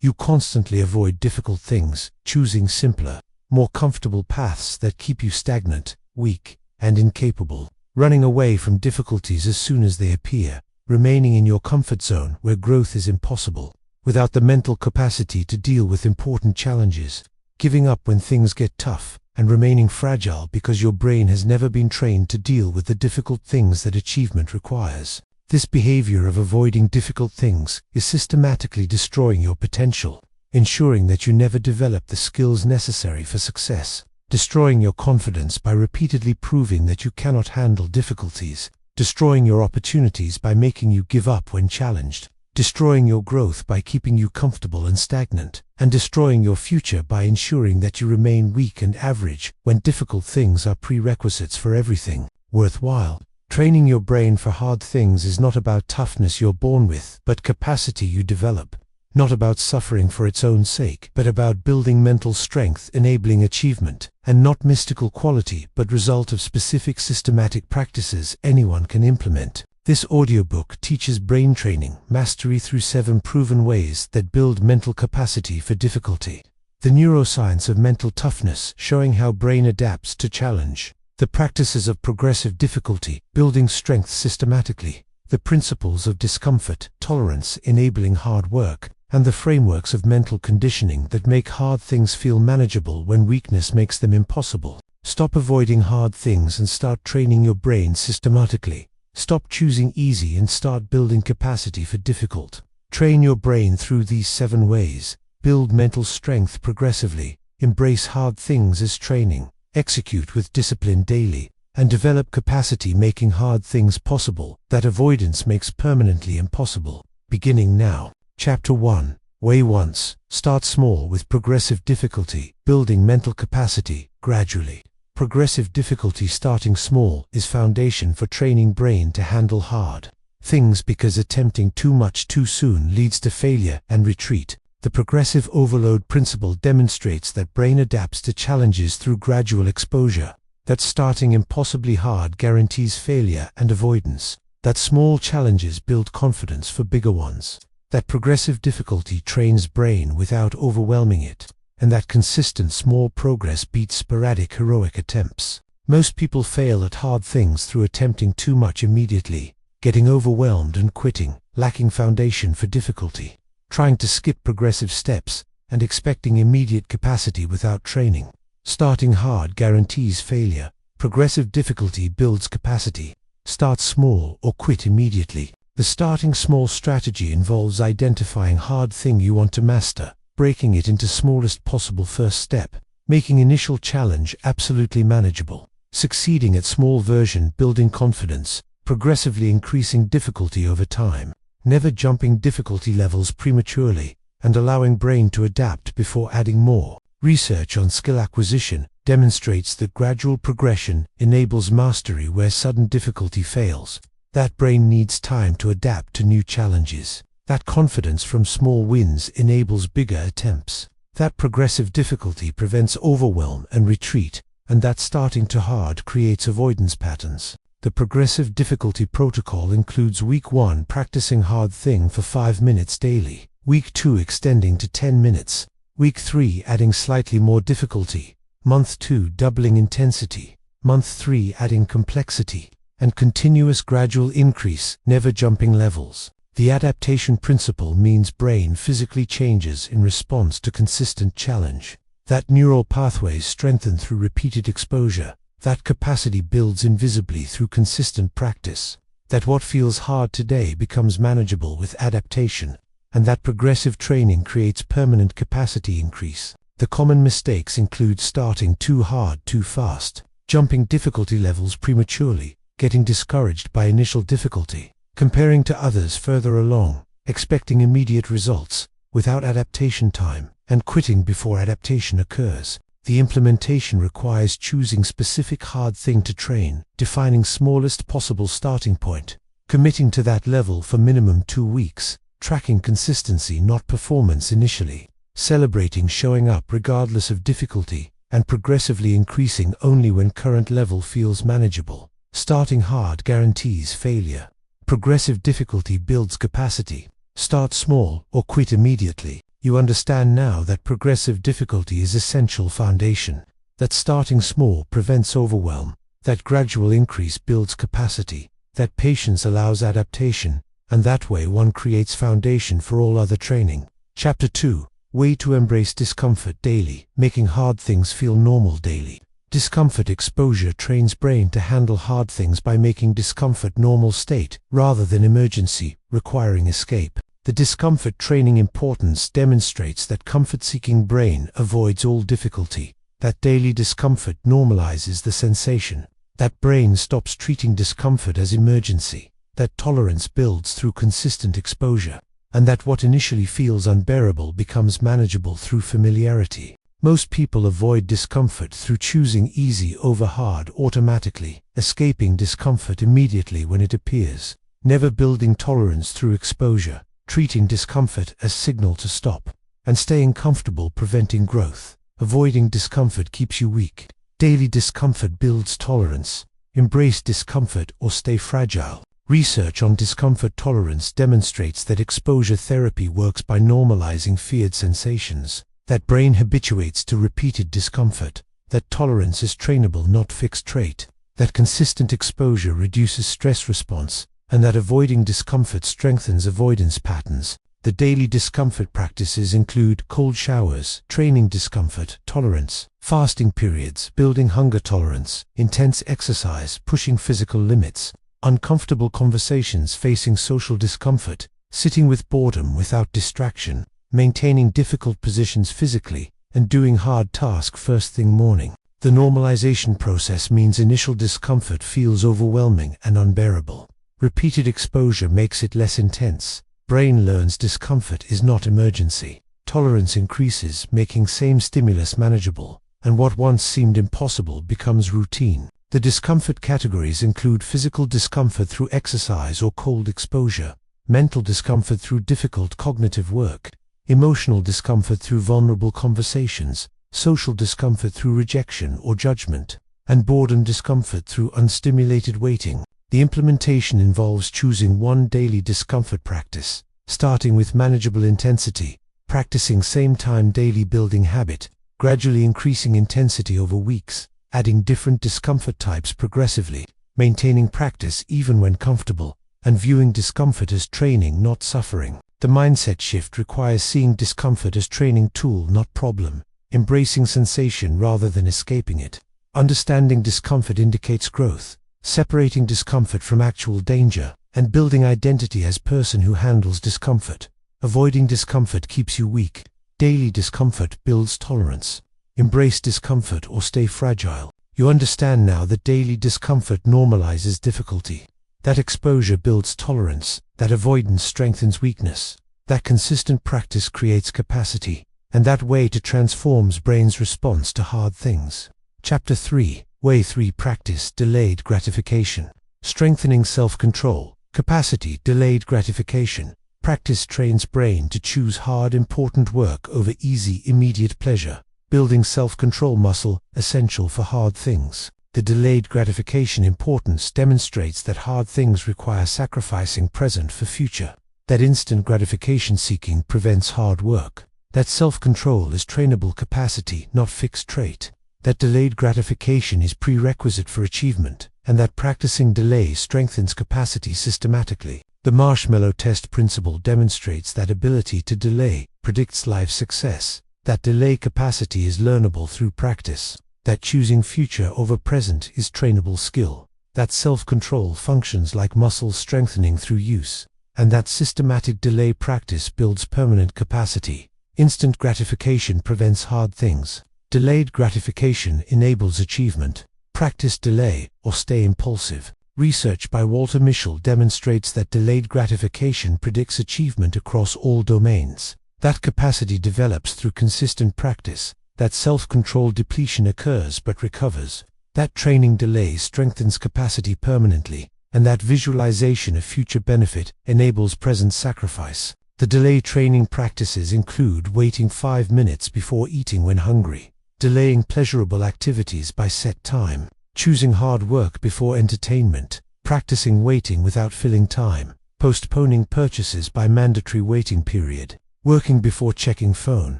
You constantly avoid difficult things, choosing simpler, more comfortable paths that keep you stagnant, weak, and incapable. Running away from difficulties as soon as they appear, remaining in your comfort zone where growth is impossible, without the mental capacity to deal with important challenges, giving up when things get tough, and remaining fragile because your brain has never been trained to deal with the difficult things that achievement requires. This behavior of avoiding difficult things is systematically destroying your potential, ensuring that you never develop the skills necessary for success, destroying your confidence by repeatedly proving that you cannot handle difficulties, destroying your opportunities by making you give up when challenged, destroying your growth by keeping you comfortable and stagnant, and destroying your future by ensuring that you remain weak and average when difficult things are prerequisites for everything worthwhile. Training your brain for hard things is not about toughness you're born with, but capacity you develop. Not about suffering for its own sake, but about building mental strength enabling achievement, and not mystical quality, but result of specific systematic practices anyone can implement. This audiobook teaches brain training, mastery through 7 proven ways that build mental capacity for difficulty. The neuroscience of mental toughness, showing how brain adapts to challenge. The practices of progressive difficulty, building strength systematically. The principles of discomfort, tolerance enabling hard work, and the frameworks of mental conditioning that make hard things feel manageable when weakness makes them impossible. Stop avoiding hard things and start training your brain systematically. Stop choosing easy and start building capacity for difficult. Train your brain through these 7 ways. Build mental strength progressively. Embrace hard things as training. Execute with discipline daily, and develop capacity making hard things possible that avoidance makes permanently impossible. Beginning now. Chapter 1. Way once. Start small with progressive difficulty, building mental capacity gradually. Progressive difficulty starting small is foundation for training brain to handle hard things because attempting too much too soon leads to failure and retreat. The progressive overload principle demonstrates that brain adapts to challenges through gradual exposure, that starting impossibly hard guarantees failure and avoidance, that small challenges build confidence for bigger ones, that progressive difficulty trains brain without overwhelming it, and that consistent small progress beats sporadic heroic attempts. Most people fail at hard things through attempting too much immediately, getting overwhelmed and quitting, lacking foundation for difficulty, trying to skip progressive steps, and expecting immediate capacity without training. Starting hard guarantees failure. Progressive difficulty builds capacity. Start small or quit immediately. The starting small strategy involves identifying hard thing you want to master, breaking it into smallest possible first step, making initial challenge absolutely manageable, succeeding at small version building confidence, progressively increasing difficulty over time, never jumping difficulty levels prematurely, and allowing brain to adapt before adding more. Research on skill acquisition demonstrates that gradual progression enables mastery where sudden difficulty fails. That brain needs time to adapt to new challenges. That confidence from small wins enables bigger attempts. That progressive difficulty prevents overwhelm and retreat, and that starting too hard creates avoidance patterns. The progressive difficulty protocol includes Week 1 practicing hard thing for 5 minutes daily, Week 2 extending to 10 minutes, Week 3 adding slightly more difficulty, Month 2 doubling intensity, Month 3 adding complexity, and continuous gradual increase, never jumping levels. The adaptation principle means brain physically changes in response to consistent challenge. That neural pathways strengthen through repeated exposure. That capacity builds invisibly through consistent practice. That what feels hard today becomes manageable with adaptation. And that progressive training creates permanent capacity increase. The common mistakes include starting too hard too fast, jumping difficulty levels prematurely, getting discouraged by initial difficulty, comparing to others further along, expecting immediate results without adaptation time, and quitting before adaptation occurs. The implementation requires choosing specific hard thing to train, defining smallest possible starting point, committing to that level for minimum 2 weeks, tracking consistency not performance initially, celebrating showing up regardless of difficulty, and progressively increasing only when current level feels manageable. Starting hard guarantees failure. Progressive difficulty builds capacity. Start small or quit immediately. You understand now that progressive difficulty is essential foundation, that starting small prevents overwhelm, that gradual increase builds capacity, that patience allows adaptation, and that way one creates foundation for all other training. Chapter 2. Way to embrace discomfort daily, making hard things feel normal daily. Discomfort exposure trains brain to handle hard things by making discomfort normal state, rather than emergency, requiring escape. The discomfort training importance demonstrates that comfort-seeking brain avoids all difficulty, that daily discomfort normalizes the sensation, that brain stops treating discomfort as emergency, that tolerance builds through consistent exposure, and that what initially feels unbearable becomes manageable through familiarity. Most people avoid discomfort through choosing easy over hard automatically, escaping discomfort immediately when it appears, never building tolerance through exposure, treating discomfort as signal to stop, and staying comfortable preventing growth. Avoiding discomfort keeps you weak. Daily discomfort builds tolerance. Embrace discomfort or stay fragile. Research on discomfort tolerance demonstrates that exposure therapy works by normalizing feared sensations, that brain habituates to repeated discomfort, that tolerance is trainable, not fixed trait, that consistent exposure reduces stress response, and that avoiding discomfort strengthens avoidance patterns. The daily discomfort practices include cold showers, training discomfort tolerance, fasting periods, building hunger tolerance, intense exercise, pushing physical limits, uncomfortable conversations, facing social discomfort, sitting with boredom without distraction, maintaining difficult positions physically, and doing hard tasks first thing morning. The normalization process means initial discomfort feels overwhelming and unbearable. Repeated exposure makes it less intense. Brain learns discomfort is not emergency. Tolerance increases, making same stimulus manageable, and what once seemed impossible becomes routine. The discomfort categories include physical discomfort through exercise or cold exposure, mental discomfort through difficult cognitive work, emotional discomfort through vulnerable conversations, social discomfort through rejection or judgment, and boredom discomfort through unstimulated waiting. The implementation involves choosing one daily discomfort practice, starting with manageable intensity, practicing same time daily, building habit, gradually increasing intensity over weeks, adding different discomfort types progressively, maintaining practice even when comfortable, and viewing discomfort as training, not suffering. The mindset shift requires seeing discomfort as training tool, not problem, embracing sensation rather than escaping it. Understanding discomfort indicates growth, separating discomfort from actual danger, and building identity as person who handles discomfort. Avoiding discomfort keeps you weak. Daily discomfort builds tolerance. Embrace discomfort or stay fragile. You understand now that daily discomfort normalizes difficulty, that exposure builds tolerance, that avoidance strengthens weakness, that consistent practice creates capacity, and that way to transforms brain's response to hard things. Chapter 3. Way 3. Practice delayed gratification. Strengthening self-control, capacity, delayed gratification. Practice trains brain to choose hard, important work over easy, immediate pleasure, building self-control muscle, essential for hard things. The delayed gratification importance demonstrates that hard things require sacrificing present for future, that instant gratification seeking prevents hard work, that self-control is trainable capacity, not fixed trait, that delayed gratification is prerequisite for achievement, and that practicing delay strengthens capacity systematically. The marshmallow test principle demonstrates that ability to delay predicts life success, that delay capacity is learnable through practice, that choosing future over present is trainable skill, that self-control functions like muscle strengthening through use, and that systematic delay practice builds permanent capacity. Instant gratification prevents hard things. Delayed gratification enables achievement. Practice delay or stay impulsive. Research by Walter Mischel demonstrates that delayed gratification predicts achievement across all domains, that capacity develops through consistent practice, that self-control depletion occurs but recovers, that training delay strengthens capacity permanently, and that visualization of future benefit enables present sacrifice. The delay training practices include waiting 5 minutes before eating when hungry, delaying pleasurable activities by set time, choosing hard work before entertainment, practicing waiting without filling time, postponing purchases by mandatory waiting period, working before checking phone,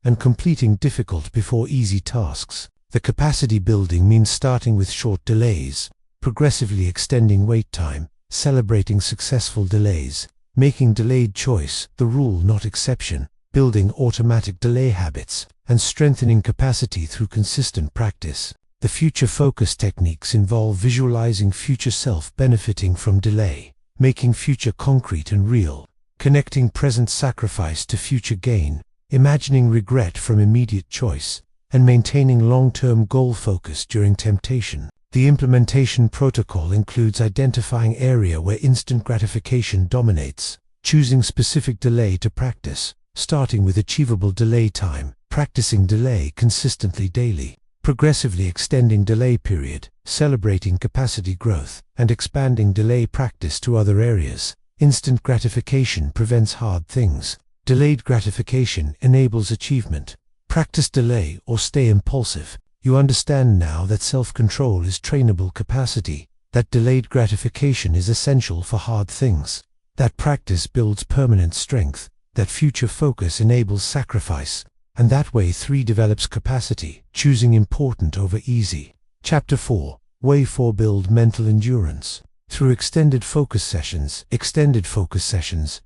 and completing difficult before easy tasks. The capacity building means starting with short delays, progressively extending wait time, celebrating successful delays, making delayed choice the rule not exception, building automatic delay habits, and strengthening capacity through consistent practice. The future focus techniques involve visualizing future self benefiting from delay, making future concrete and real, connecting present sacrifice to future gain, imagining regret from immediate choice, and maintaining long-term goal focus during temptation. The implementation protocol includes identifying area where instant gratification dominates, choosing specific delay to practice, starting with achievable delay time, practicing delay consistently daily, progressively extending delay period, celebrating capacity growth, and expanding delay practice to other areas. Instant gratification prevents hard things. Delayed gratification enables achievement. Practice delay or stay impulsive. You understand now that self-control is trainable capacity, that delayed gratification is essential for hard things, that practice builds permanent strength, that future focus enables sacrifice, and that way 3 develops capacity, choosing important over easy. Chapter 4. Way 4 Build mental endurance. Through extended focus sessions,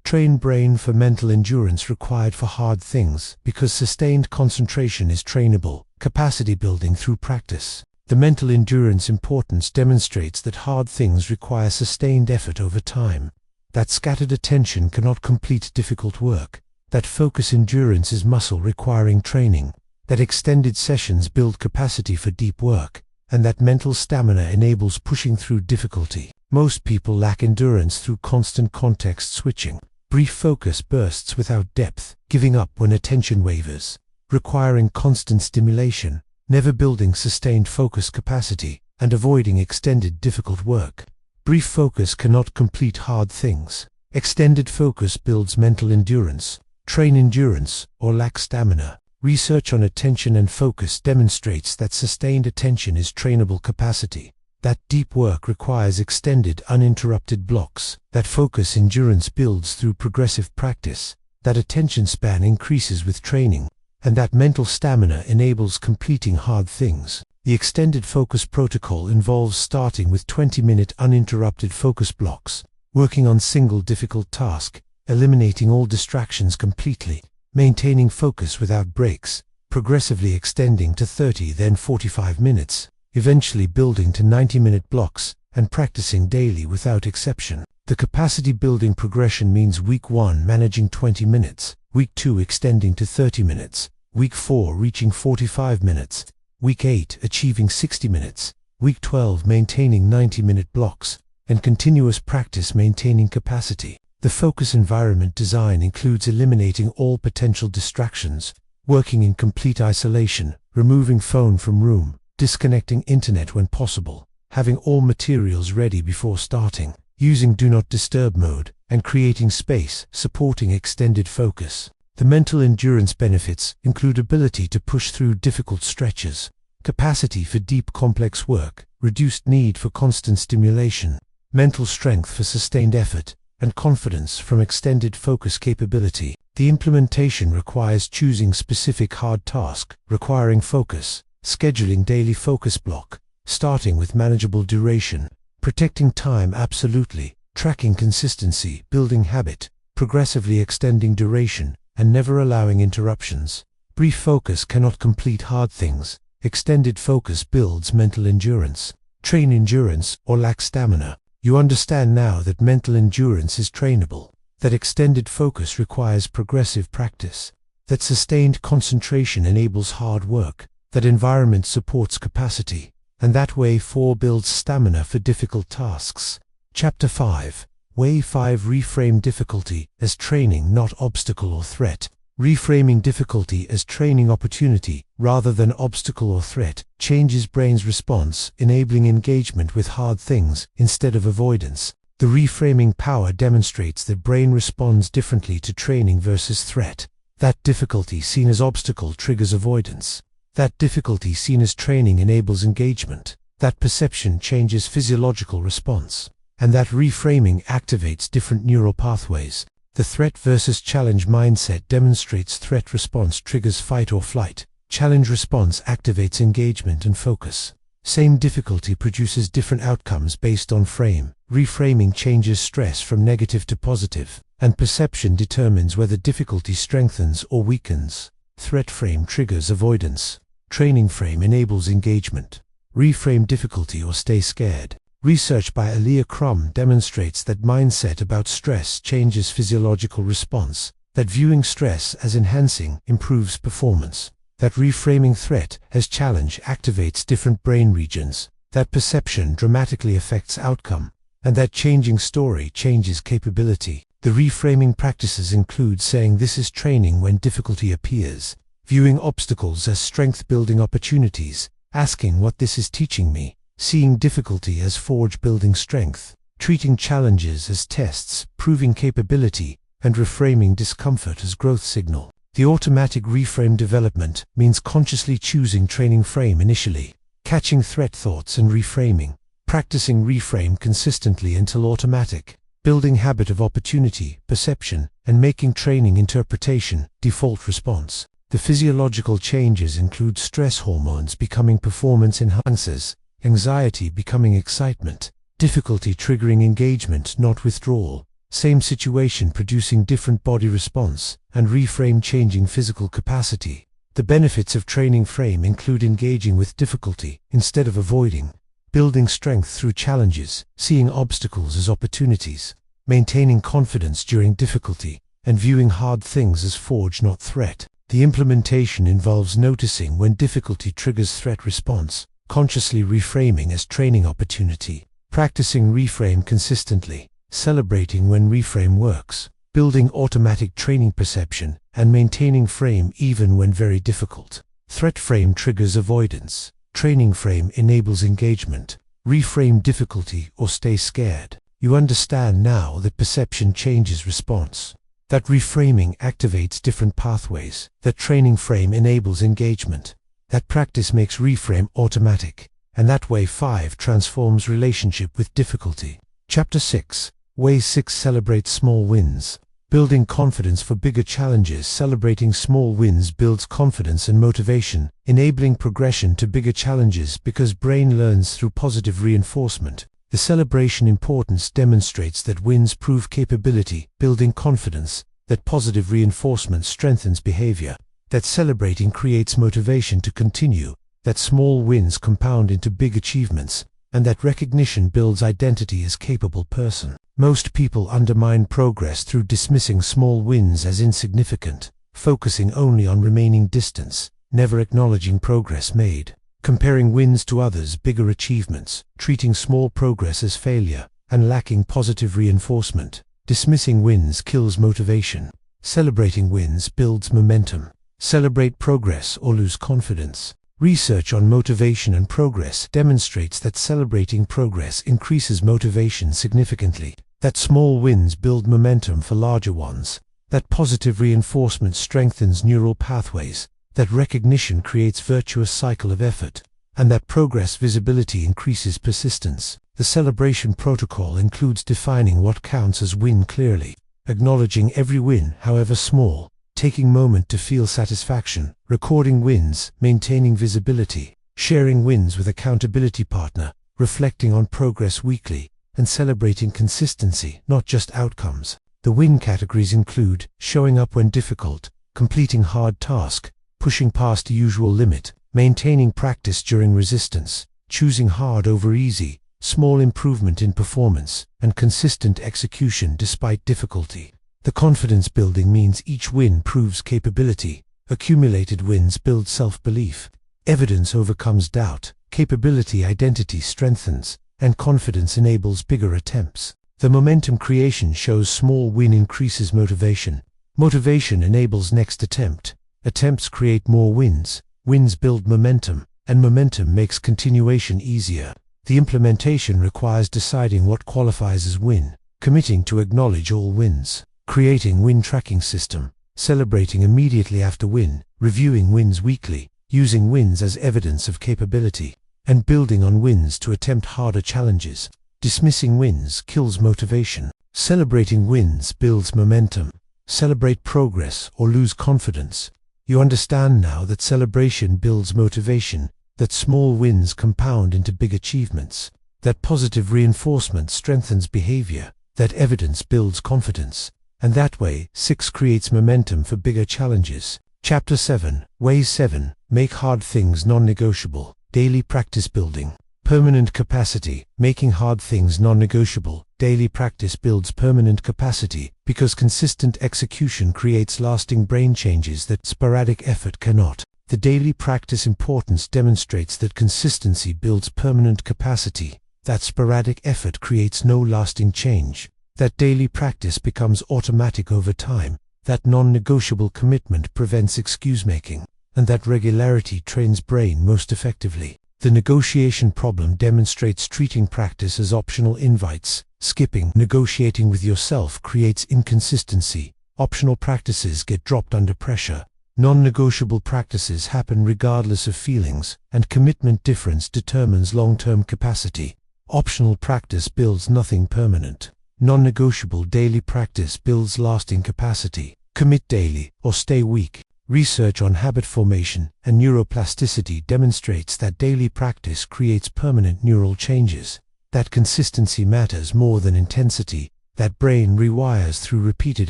train brain for mental endurance required for hard things, because sustained concentration is trainable. Capacity building through practice. The mental endurance importance demonstrates that hard things require sustained effort over time, that scattered attention cannot complete difficult work, that focus endurance is muscle requiring training, that extended sessions build capacity for deep work, and that mental stamina enables pushing through difficulty. Most people lack endurance through constant context switching, brief focus bursts without depth, giving up when attention wavers, requiring constant stimulation, never building sustained focus capacity, and avoiding extended difficult work. Brief focus cannot complete hard things. Extended focus builds mental endurance. Train endurance or lack stamina. Research on attention and focus demonstrates that sustained attention is trainable capacity, that deep work requires extended uninterrupted blocks, that focus endurance builds through progressive practice, that attention span increases with training, and that mental stamina enables completing hard things. The extended focus protocol involves starting with 20-minute uninterrupted focus blocks, working on single difficult task, eliminating all distractions completely, maintaining focus without breaks, progressively extending to 30 then 45 minutes, eventually building to 90-minute blocks, and practicing daily without exception. The capacity building progression means week 1 managing 20 minutes, week 2 extending to 30 minutes, week 4 reaching 45 minutes, week 8 achieving 60 minutes, week 12 maintaining 90-minute blocks, and continuous practice maintaining capacity. The focus environment design includes eliminating all potential distractions, working in complete isolation, removing phone from room, disconnecting internet when possible, having all materials ready before starting, using do not disturb mode, and creating space, supporting extended focus. The mental endurance benefits include ability to push through difficult stretches, capacity for deep complex work, reduced need for constant stimulation, mental strength for sustained effort, and confidence from extended focus capability. The implementation requires choosing specific hard task, requiring focus, scheduling daily focus block, starting with manageable duration, protecting time absolutely, tracking consistency, building habit, progressively extending duration, and never allowing interruptions. Brief focus cannot complete hard things. Extended focus builds mental endurance. Train endurance or lack stamina. You understand now that mental endurance is trainable, that extended focus requires progressive practice, that sustained concentration enables hard work, that environment supports capacity, and that Way 4 builds stamina for difficult tasks. Chapter 5. Way 5 Reframe difficulty as training, not obstacle or threat. Reframing difficulty as training opportunity rather than obstacle or threat changes brain's response, enabling engagement with hard things instead of avoidance. The reframing power demonstrates that brain responds differently to training versus threat. That difficulty seen as obstacle triggers avoidance. That difficulty seen as training enables engagement. That perception changes physiological response. And that reframing activates different neural pathways. The threat versus challenge mindset demonstrates threat response triggers fight or flight. Challenge response activates engagement and focus. Same difficulty produces different outcomes based on frame. Reframing changes stress from negative to positive, and perception determines whether difficulty strengthens or weakens. Threat frame triggers avoidance. Training frame enables engagement. Reframe difficulty or stay scared. Research by Alia Crum demonstrates that mindset about stress changes physiological response, that viewing stress as enhancing improves performance, that reframing threat as challenge activates different brain regions, that perception dramatically affects outcome, and that changing story changes capability. The reframing practices include saying this is training when difficulty appears, viewing obstacles as strength-building opportunities, asking what this is teaching me, seeing difficulty as forge-building strength, treating challenges as tests, proving capability, and reframing discomfort as growth signal. The automatic reframe development means consciously choosing training frame initially, catching threat thoughts and reframing, practicing reframe consistently until automatic, building habit of opportunity, perception, and making training interpretation default response. The physiological changes include stress hormones becoming performance enhancers, anxiety becoming excitement, difficulty triggering engagement, not withdrawal, same situation producing different body response, and reframe changing physical capacity. The benefits of training frame include engaging with difficulty instead of avoiding, building strength through challenges, seeing obstacles as opportunities, maintaining confidence during difficulty, and viewing hard things as forge, not threat. The implementation involves noticing when difficulty triggers threat response, consciously reframing as training opportunity, practicing reframe consistently, celebrating when reframe works, building automatic training perception, and maintaining frame even when very difficult. Threat frame triggers avoidance. Training frame enables engagement. Reframe difficulty or stay scared. You understand now that perception changes response, that reframing activates different pathways, that training frame enables engagement, that practice makes reframe automatic, and that way 5 transforms relationship with difficulty. Chapter 6. Way 6 celebrates small wins. Building confidence for bigger challenges. Celebrating small wins builds confidence and motivation, enabling progression to bigger challenges because brain learns through positive reinforcement. The celebration importance demonstrates that wins prove capability, building confidence, that positive reinforcement strengthens behavior, that celebrating creates motivation to continue, that small wins compound into big achievements, and that recognition builds identity as capable person. Most people undermine progress through dismissing small wins as insignificant, focusing only on remaining distance, never acknowledging progress made, comparing wins to others' bigger achievements, treating small progress as failure, and lacking positive reinforcement. Dismissing wins kills motivation. Celebrating wins builds momentum. Celebrate progress or lose confidence. Research on motivation and progress demonstrates that celebrating progress increases motivation significantly, that small wins build momentum for larger ones, that positive reinforcement strengthens neural pathways, that recognition creates virtuous cycle of effort, and that progress visibility increases persistence. The celebration protocol includes defining what counts as win clearly, acknowledging every win, however small, taking moment to feel satisfaction, recording wins, maintaining visibility, sharing wins with accountability partner, reflecting on progress weekly, and celebrating consistency, not just outcomes. The win categories include showing up when difficult, completing hard task, pushing past the usual limit, maintaining practice during resistance, choosing hard over easy, small improvement in performance, and consistent execution despite difficulty. The confidence building means each win proves capability. Accumulated wins build self-belief. Evidence overcomes doubt. Capability identity strengthens, and confidence enables bigger attempts. The momentum creation shows small win increases motivation. Motivation enables next attempt. Attempts create more wins. Wins build momentum, and momentum makes continuation easier. The implementation requires deciding what qualifies as win, committing to acknowledge all wins, creating win tracking system, celebrating immediately after win, reviewing wins weekly, using wins as evidence of capability, and building on wins to attempt harder challenges. Dismissing wins kills motivation. Celebrating wins builds momentum. Celebrate progress or lose confidence. You understand now that celebration builds motivation, that small wins compound into big achievements, that positive reinforcement strengthens behavior, that evidence builds confidence, and that way 6 creates momentum for bigger challenges. Chapter 7, Way 7, Make hard things non-negotiable. Daily practice building. Permanent capacity. Making hard things non-negotiable. Daily practice builds permanent capacity because consistent execution creates lasting brain changes that sporadic effort cannot. The daily practice importance demonstrates that consistency builds permanent capacity, that sporadic effort creates no lasting change, that daily practice becomes automatic over time, that non-negotiable commitment prevents excuse-making, and that regularity trains brain most effectively. The negotiation problem demonstrates treating practice as optional invites. Skipping negotiating with yourself creates inconsistency. Optional practices get dropped under pressure. Non-negotiable practices happen regardless of feelings, and commitment difference determines long-term capacity. Optional practice builds nothing permanent. Non-negotiable daily practice builds lasting capacity. Commit daily or stay weak. Research on habit formation and neuroplasticity demonstrates that daily practice creates permanent neural changes, that consistency matters more than intensity, that brain rewires through repeated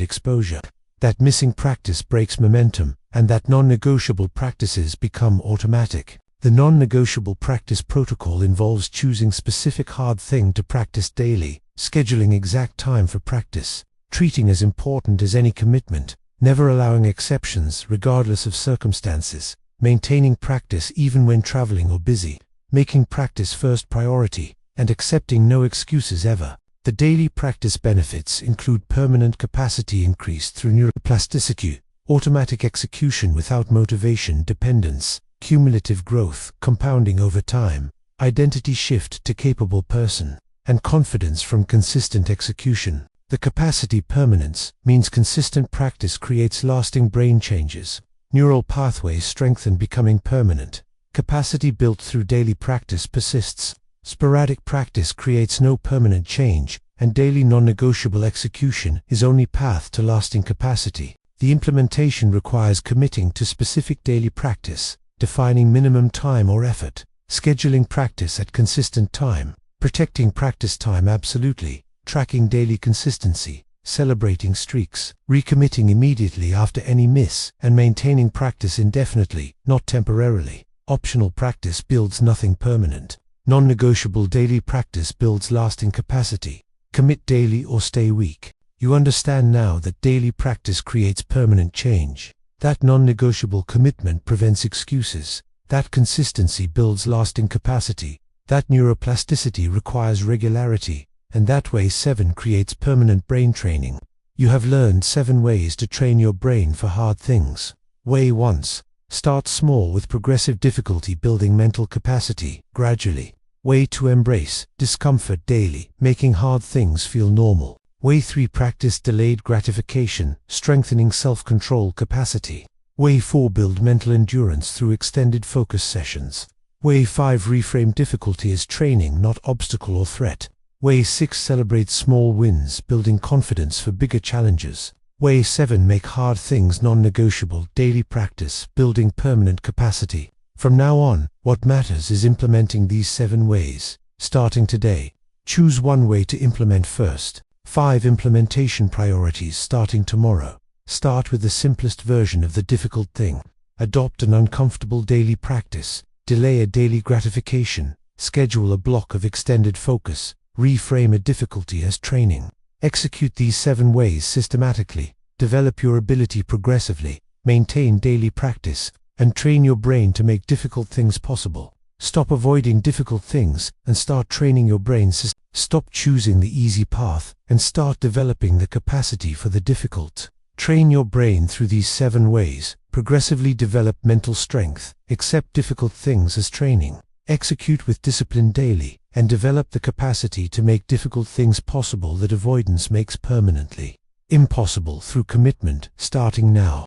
exposure, that missing practice breaks momentum, and that non-negotiable practices become automatic. The non-negotiable practice protocol involves choosing specific hard thing to practice daily, scheduling exact time for practice, treating as important as any commitment, never allowing exceptions regardless of circumstances, maintaining practice even when traveling or busy, making practice first priority, and accepting no excuses ever. The daily practice benefits include permanent capacity increase through neuroplasticity, automatic execution without motivation dependence, cumulative growth compounding over time, identity shift to capable person, and confidence from consistent execution. The capacity permanence means consistent practice creates lasting brain changes. Neural pathways strengthen becoming permanent. Capacity built through daily practice persists. Sporadic practice creates no permanent change, and daily non-negotiable execution is only path to lasting capacity. The implementation requires committing to specific daily practice, defining minimum time or effort, scheduling practice at consistent time, protecting practice time absolutely, tracking daily consistency, celebrating streaks, recommitting immediately after any miss, and maintaining practice indefinitely, not temporarily. Optional practice builds nothing permanent. Non-negotiable daily practice builds lasting capacity. Commit daily or stay weak. You understand now that daily practice creates permanent change. That non-negotiable commitment prevents excuses. That consistency builds lasting capacity. That neuroplasticity requires regularity. And that way 7 creates permanent brain training. You have learned 7 ways to train your brain for hard things. Way 1. Start small with progressive difficulty building mental capacity, gradually. Way 2. Embrace discomfort daily, making hard things feel normal. Way 3. Practice delayed gratification, strengthening self-control capacity. Way 4. Build mental endurance through extended focus sessions. Way 5. Reframe difficulty as training, not obstacle or threat. Way 6. Celebrate small wins, building confidence for bigger challenges. Way 7. Make hard things non-negotiable, daily practice, building permanent capacity. From now on, what matters is implementing these 7 ways. Starting today, choose one way to implement first. 5 implementation priorities starting tomorrow. Start with the simplest version of the difficult thing. Adopt an uncomfortable daily practice. Delay a daily gratification. Schedule a block of extended focus. Reframe a difficulty as training. Execute these 7 ways systematically. Develop your ability progressively. Maintain daily practice. And train your brain to make difficult things possible. Stop avoiding difficult things and start training your brain. Stop choosing the easy path and start developing the capacity for the difficult. Train your brain through these 7 ways. Progressively develop mental strength. Accept difficult things as training. Execute with discipline daily, and develop the capacity to make difficult things possible that avoidance makes permanently impossible through commitment, starting now.